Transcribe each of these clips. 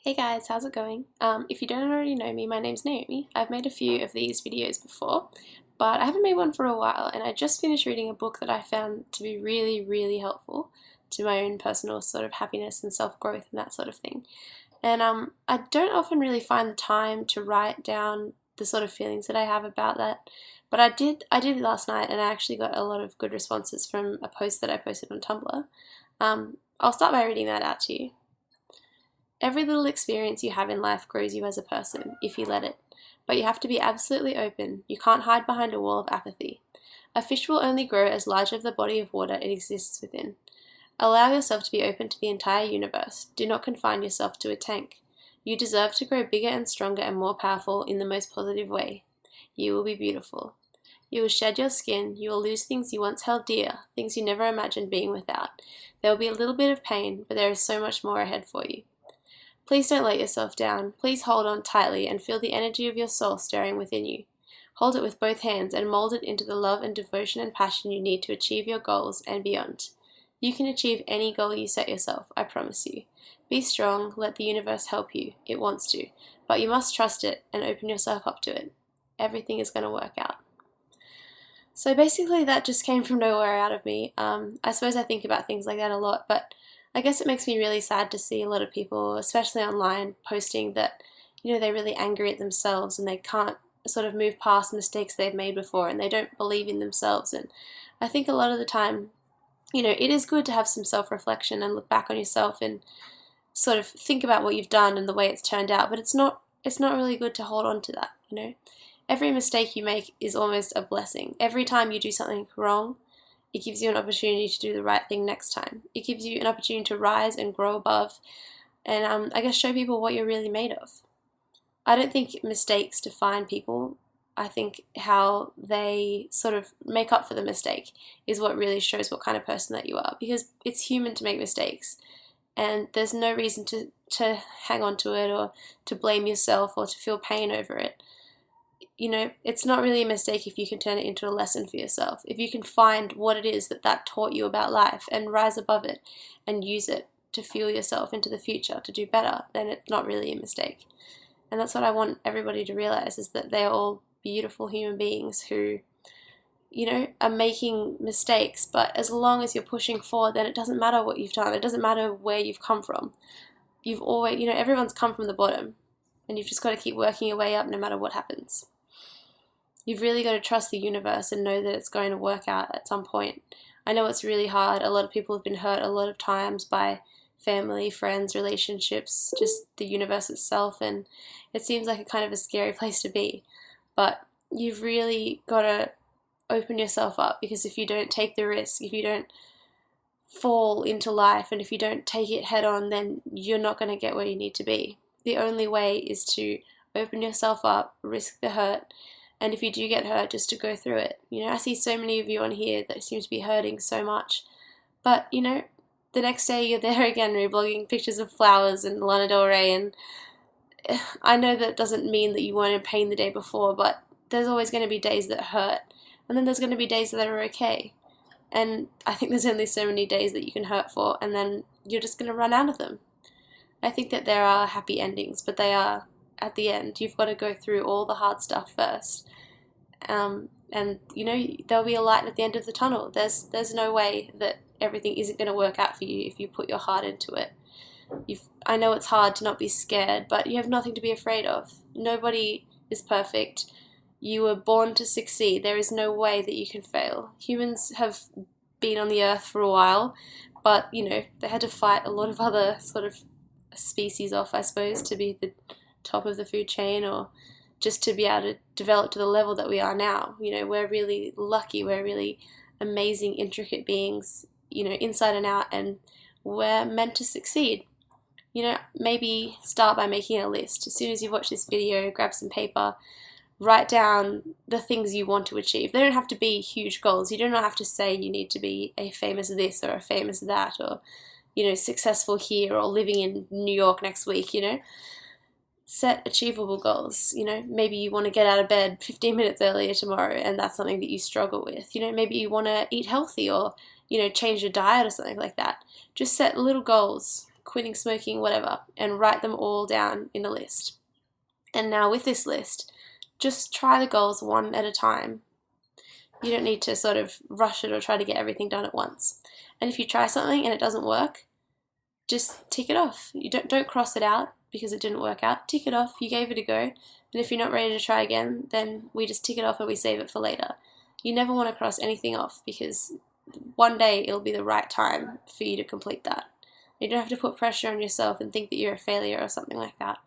Hey guys, how's it going? If you don't already know me, my name's Naomi. I've made a few of these videos before, but I haven't made one for a while, and I just finished reading a book that I found to be really, really helpful to my own personal sort of happiness and self-growth and that sort of thing. And I don't often really find the time to write down the sort of feelings that I have about that, but I did it last night, and I actually got a lot of good responses from a post that I posted on Tumblr. I'll start by reading that out to you. Every little experience you have in life grows you as a person, if you let it. But you have to be absolutely open. You can't hide behind a wall of apathy. A fish will only grow as large as the body of water it exists within. Allow yourself to be open to the entire universe. Do not confine yourself to a tank. You deserve to grow bigger and stronger and more powerful in the most positive way. You will be beautiful. You will shed your skin. You will lose things you once held dear, things you never imagined being without. There will be a little bit of pain, but there is so much more ahead for you. Please don't let yourself down. Please hold on tightly and feel the energy of your soul stirring within you. Hold it with both hands and mold it into the love and devotion and passion you need to achieve your goals and beyond. You can achieve any goal you set yourself, I promise you. Be strong, let the universe help you. It wants to, but you must trust it and open yourself up to it. Everything is going to work out. So basically that just came from nowhere out of me. I suppose I think about things like that a lot, but I guess it makes me really sad to see a lot of people, especially online, posting that, they're really angry at themselves and they can't sort of move past mistakes they've made before and they don't believe in themselves. And I think a lot of the time, it is good to have some self-reflection and look back on yourself and sort of think about what you've done and the way it's turned out, but it's not really good to hold on to that. Every mistake you make is almost a blessing. Every time you do something wrong, it gives you an opportunity to do the right thing next time. It gives you an opportunity to rise and grow above and I guess show people what you're really made of. I don't think mistakes define people. I think how they sort of make up for the mistake is what really shows what kind of person that you are, because it's human to make mistakes and there's no reason to hang on to it or to blame yourself or to feel pain over it. It's not really a mistake if you can turn it into a lesson for yourself. If you can find what it is that taught you about life and rise above it and use it to fuel yourself into the future to do better, then it's not really a mistake. And that's what I want everybody to realize, is that they're all beautiful human beings who, are making mistakes, but as long as you're pushing forward, then it doesn't matter what you've done. It doesn't matter where you've come from. You've always, everyone's come from the bottom and you've just got to keep working your way up no matter what happens. You've really got to trust the universe and know that it's going to work out at some point. I know it's really hard. A lot of people have been hurt a lot of times by family, friends, relationships, just the universe itself, and it seems like a kind of a scary place to be. But you've really got to open yourself up, because if you don't take the risk, if you don't fall into life, and if you don't take it head on, then you're not going to get where you need to be. The only way is to open yourself up, risk the hurt, and if you do get hurt, just to go through it. I see so many of you on here that seem to be hurting so much, but the next day you're there again reblogging pictures of flowers and Lana Del Rey, and I know that doesn't mean that you weren't in pain the day before, but there's always going to be days that hurt, and then there's going to be days that are okay. And I think there's only so many days that you can hurt for, and then you're just going to run out of them. I think that there are happy endings, but they are at the end. You've got to go through all the hard stuff first. And there'll be a light at the end of the tunnel. There's no way that everything isn't going to work out for you if you put your heart into it. I know it's hard to not be scared, but you have nothing to be afraid of. Nobody is perfect. You were born to succeed. There is no way that you can fail. Humans have been on the earth for a while, but they had to fight a lot of other sort of species off, I suppose, to be the top of the food chain, or just to be able to develop to the level that we are now. We're really lucky. We're really amazing, intricate beings, inside and out, and we're meant to succeed. Maybe start by making a list. As soon as you watch this video, grab some paper, write down the things you want to achieve. They don't have to be huge goals. You do not have to say you need to be a famous this or a famous that, or successful here, or living in New York next week. Set achievable goals. Maybe you want to get out of bed 15 minutes earlier tomorrow, and that's something that you struggle with. Maybe you want to eat healthy, or change your diet or something like that. Just set little goals. quitting smoking, whatever, and write them all down in a list. And now with this list, just try the goals one at a time. You don't need to sort of rush it or try to get everything done at once. And if you try something and it doesn't work, just tick it off. You don't cross it out because it didn't work out. Tick it off. You gave it a go. And if you're not ready to try again, then we just tick it off and we save it for later. You never want to cross anything off because one day it'll be the right time for you to complete that. You don't have to put pressure on yourself and think that you're a failure or something like that.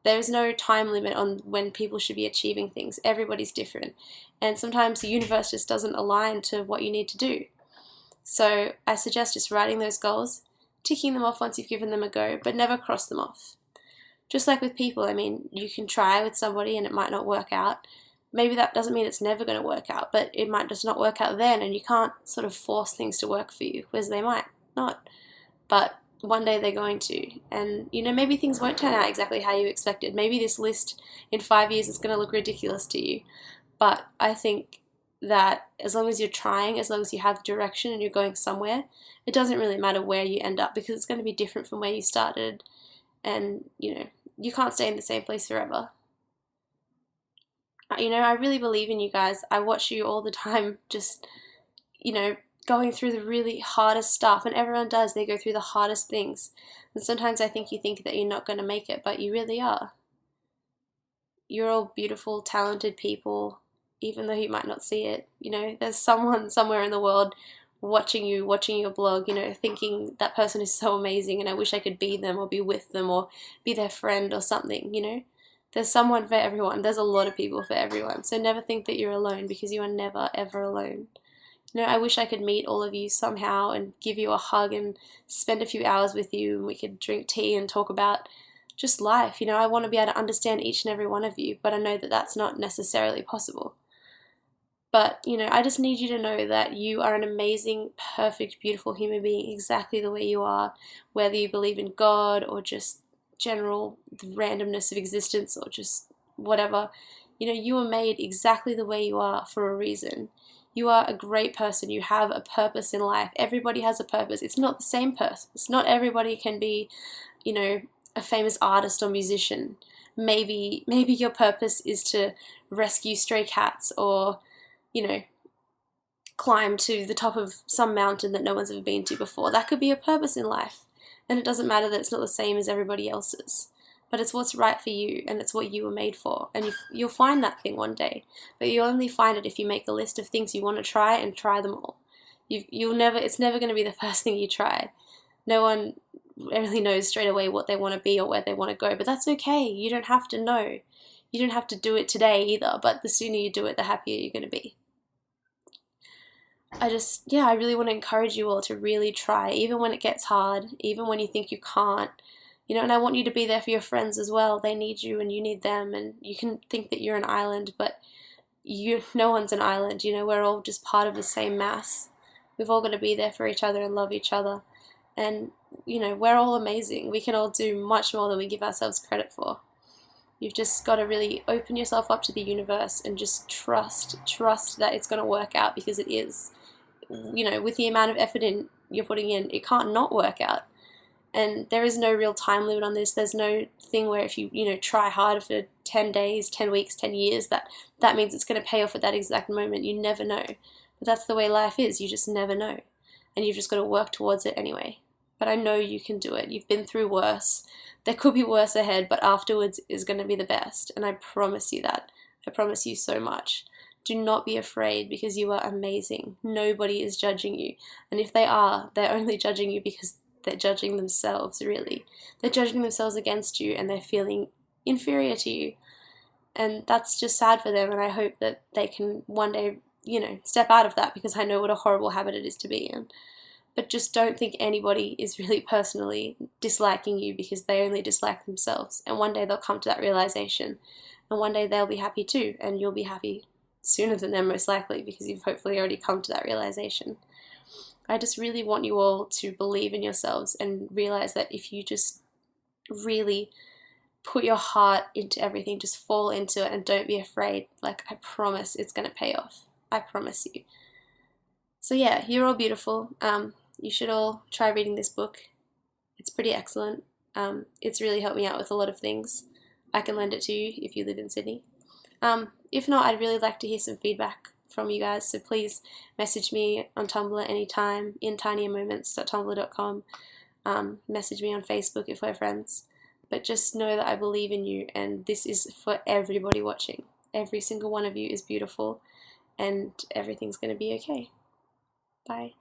There's no time limit on when people should be achieving things. Everybody's different. And sometimes the universe just doesn't align to what you need to do. So I suggest just writing those goals, ticking them off once you've given them a go, but never cross them off. Just like with people, I mean, you can try with somebody and it might not work out. Maybe that doesn't mean it's never going to work out, but it might just not work out then, and you can't sort of force things to work for you, because they might not. But one day they're going to, and maybe things won't turn out exactly how you expected. Maybe this list in 5 years is going to look ridiculous to you, but I think that as long as you're trying, as long as you have direction and you're going somewhere, it doesn't really matter where you end up, because it's going to be different from where you started, and you can't stay in the same place forever. I really believe in you guys. I watch you all the time, just going through the really hardest stuff, and everyone does. They go through the hardest things, and sometimes I think you think that you're not going to make it, but you really are. You're all beautiful, talented people, even though you might not see it. There's someone somewhere in the world watching your blog, thinking that person is so amazing and I wish I could be them or be with them or be their friend or something. There's someone for everyone. There's a lot of people for everyone. So never think that you're alone, because you are never ever alone. I wish I could meet all of you somehow and give you a hug and spend a few hours with you, and we could drink tea and talk about just life. I want to be able to understand each and every one of you, but I know that that's not necessarily possible. But, I just need you to know that you are an amazing, perfect, beautiful human being exactly the way you are, whether you believe in God or just general randomness of existence or just whatever. You are made exactly the way you are for a reason. You are a great person. You have a purpose in life. Everybody has a purpose. It's not the same purpose. Not everybody can be, a famous artist or musician. Maybe your purpose is to rescue stray cats or, climb to the top of some mountain that no one's ever been to before. That could be a purpose in life. And it doesn't matter that it's not the same as everybody else's. But it's what's right for you, and it's what you were made for. And you'll find that thing one day. But you'll only find it if you make a list of things you want to try and try them all. It's never going to be the first thing you try. No one really knows straight away what they want to be or where they want to go. But that's okay. You don't have to know. You don't have to do it today either. But the sooner you do it, the happier you're going to be. I really want to encourage you all to really try, even when it gets hard, even when you think you can't. And I want you to be there for your friends as well. They need you and you need them, and you can think that you're an island, but no one's an island. We're all just part of the same mass. We've all got to be there for each other and love each other. And, we're all amazing. We can all do much more than we give ourselves credit for. You've just got to really open yourself up to the universe and just trust that it's going to work out, because it is. With the amount of effort you're putting in, it can't not work out. And there is no real time limit on this. There's no thing where if you try hard for 10 days, 10 weeks, 10 years, that means it's going to pay off at that exact moment. You never know. But that's the way life is. You just never know. And you've just got to work towards it anyway. But I know you can do it. You've been through worse. There could be worse ahead, but afterwards is going to be the best. And I promise you that. I promise you so much. Do not be afraid, because you are amazing. Nobody is judging you. And if they are, they're only judging you because they're judging themselves, really. They're judging themselves against you, and they're feeling inferior to you. And that's just sad for them, and I hope that they can one day, step out of that, because I know what a horrible habit it is to be in. But just don't think anybody is really personally disliking you, because they only dislike themselves. And one day they'll come to that realization, and one day they'll be happy too, and you'll be happy sooner than them, most likely, because you've hopefully already come to that realization. I just really want you all to believe in yourselves and realize that if you just really put your heart into everything, just fall into it and don't be afraid, I promise it's going to pay off. I promise you. So yeah, you're all beautiful. You should all try reading this book. It's pretty excellent. It's really helped me out with a lot of things. I can lend it to you if you live in Sydney. If not, I'd really like to hear some feedback from you guys, so please message me on Tumblr anytime, intiniermoments.tumblr.com. Message me on Facebook if we're friends. But just know that I believe in you, and this is for everybody watching. Every single one of you is beautiful, and everything's going to be okay. Bye.